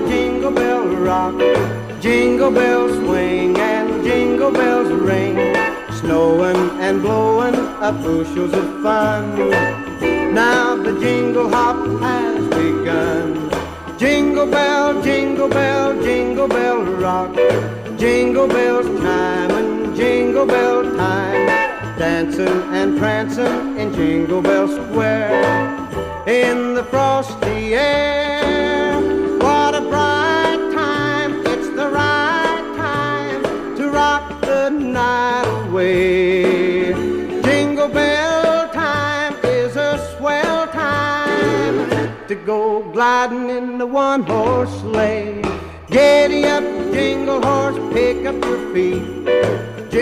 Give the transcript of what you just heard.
jingle bell rock. Jingle bells swing and jingle bells ring. Snowing and blowing up bushels of fun. Now the jingle hop has begun. Jingle bell, jingle bell, jingle bell rock. Jingle bells chime and jingle bell time. Dancing and prancing in Jingle Bell Square. In the frosty air, what a bright time. It's the right time to rock the night away. Jingle bell time is a swell time to go gliding in the one-horse sleigh. Giddy up, jingle horse, pick up your feet. Jingle